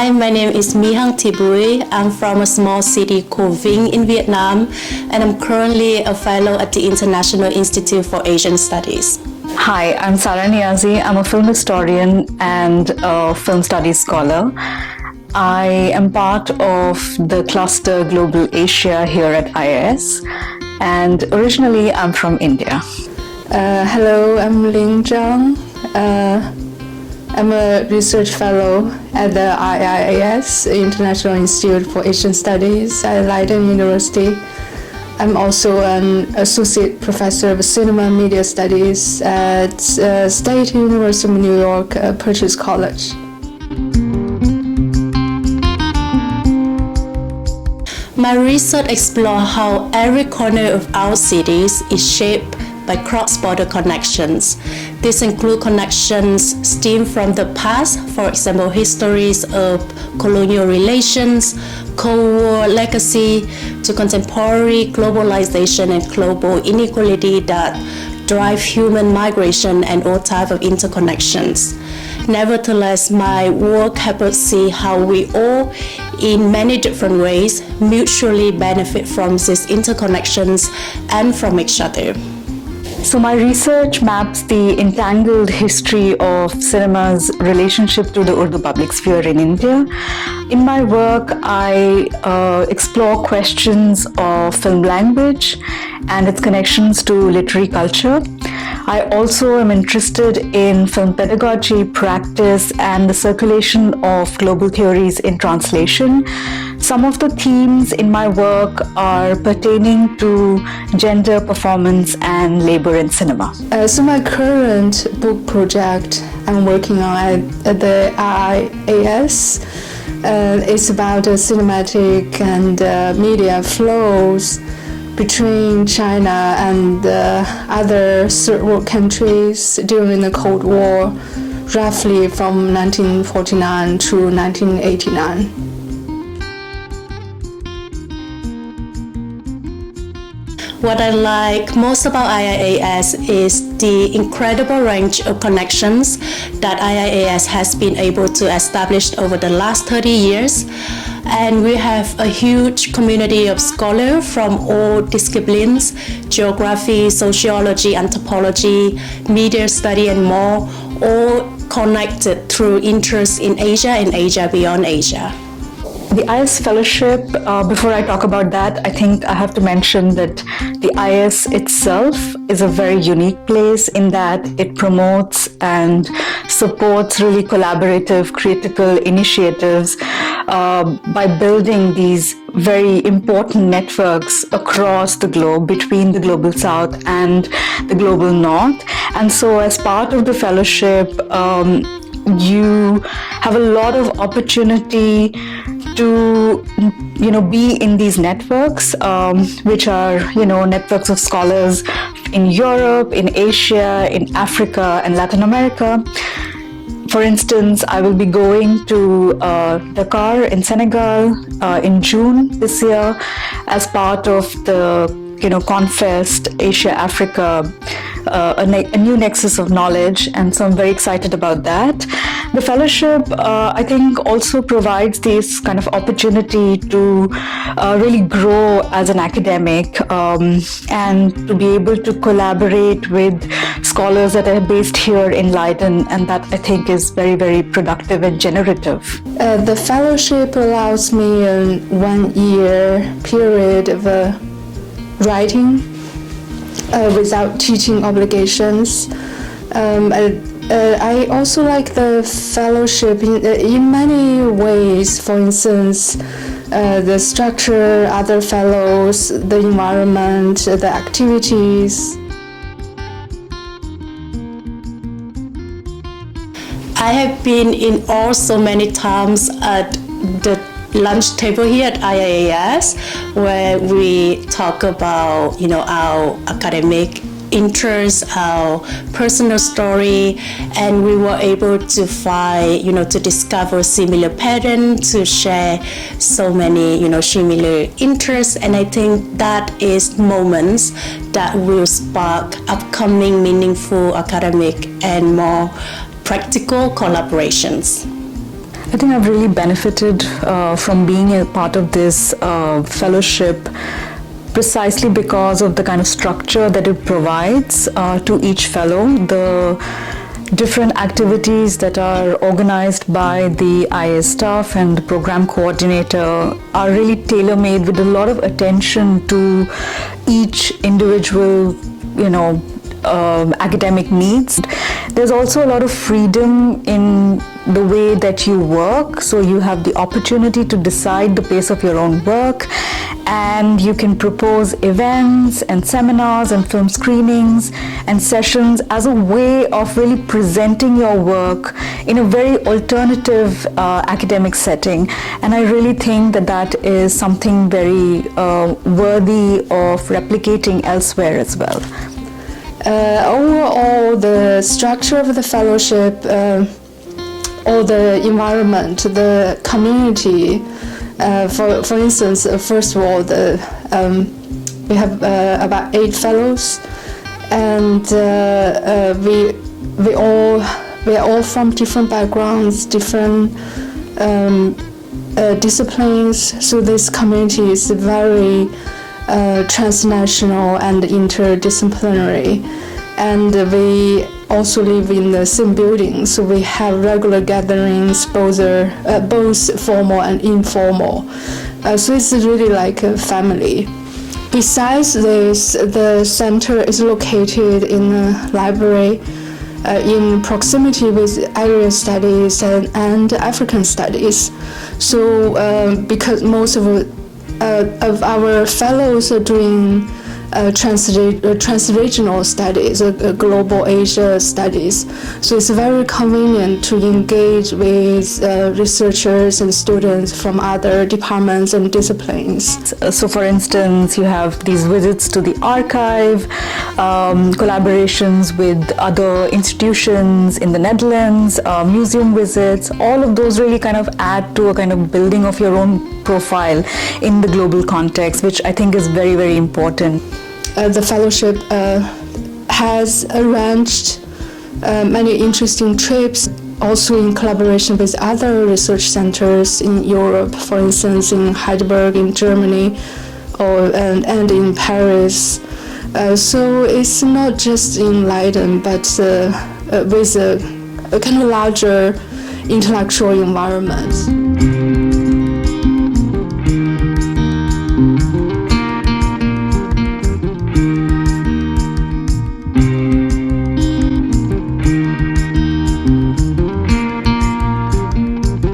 Hi, my name is My Hang Thi Bui. I'm from a small city called Vinh in Vietnam, and I'm currently a fellow at the International Institute for Asian Studies. Hi, I'm Sara Niazi. I'm a film historian and a film studies scholar. I am part of the cluster Global Asia here at IIAS, and originally I'm from India. Hello, I'm Ling Zhang. I'm a research fellow at the IIAS, International Institute for Asian Studies at Leiden University. I'm also an associate professor of cinema and media studies at State University of New York, Purchase College. My research explores how every corner of our cities is shaped by cross-border connections. These include connections stemmed from the past, for example, histories of colonial relations, Cold War legacy, to contemporary globalization and global inequality that drive human migration and all types of interconnections. Nevertheless, my work helps us see how we all, in many different ways, mutually benefit from these interconnections and from each other. So my research maps the entangled history of cinema's relationship to the Urdu public sphere in India. In my work, I explore questions of film language and its connections to literary culture. I also am interested in film pedagogy, practice, and the circulation of global theories in translation. Some of the themes in my work are pertaining to gender, performance, and labor in cinema. So my current book project I'm working on at the IIAS is about cinematic and media flows between China and other third world countries during the Cold War, roughly from 1949 to 1989. What I like most about IIAS is the incredible range of connections that IIAS has been able to establish over the last 30 years. And we have a huge community of scholars from all disciplines: geography, sociology, anthropology, media study, and more, all connected through interest in Asia and Asia beyond Asia. The IIAS Fellowship, before I talk about that, I think I have to mention that the IIAS itself is a very unique place in that it promotes and supports really collaborative, critical initiatives by building these very important networks across the globe, between the Global South and the Global North. And so as part of the fellowship, you have a lot of opportunity to be in these networks, which are networks of scholars in Europe, in Asia, in Africa, and Latin America. For instance, I will be going to Dakar in Senegal in June this year as part of the Confest Asia Africa, a new nexus of knowledge, and so I'm very excited about that. The fellowship, I think, also provides this kind of opportunity to really grow as an academic and to be able to collaborate with scholars that are based here in Leiden, and that I think is very, very productive and generative. The fellowship allows me a 1-year period of writing without teaching obligations. I also like the fellowship in many ways. For instance, the structure, other fellows, the environment, the activities. I have been in also many times at the lunch table here at IIAS, where we talk about our academic interests, our personal story, and we were able to find to discover similar patterns, to share so many similar interests, and I think that is moments that will spark upcoming meaningful academic and more practical collaborations. I think I've really benefited from being a part of this fellowship precisely because of the kind of structure that it provides to each fellow. The different activities that are organized by the IIAS staff and the program coordinator are really tailor-made with a lot of attention to each individual, academic needs. There's also a lot of freedom in the way that you work, so you have the opportunity to decide the pace of your own work, and you can propose events and seminars and film screenings and sessions as a way of really presenting your work in a very alternative academic setting. And I really think that that is something very worthy of replicating elsewhere as well. Overall, the structure of the fellowship, or the environment, the community. For instance, first of all, we have about 8 fellows, and we are all from different backgrounds, different disciplines. So this community is very transnational and interdisciplinary, and we also live in the same building, so we have regular gatherings, both formal and informal. So it's really like a family. Besides this, the center is located in a library in proximity with area studies and African studies. So because most of our fellows are doing transregional studies, global Asia studies. So it's very convenient to engage with researchers and students from other departments and disciplines. So for instance, you have these visits to the archive, collaborations with other institutions in the Netherlands, museum visits. All of those really kind of add to a kind of building of your own profile in the global context, which I think is very, very important. The fellowship has arranged many interesting trips, also in collaboration with other research centers in Europe, for instance in Heidelberg in Germany, and in Paris. So it's not just in Leiden, but with a kind of larger intellectual environment.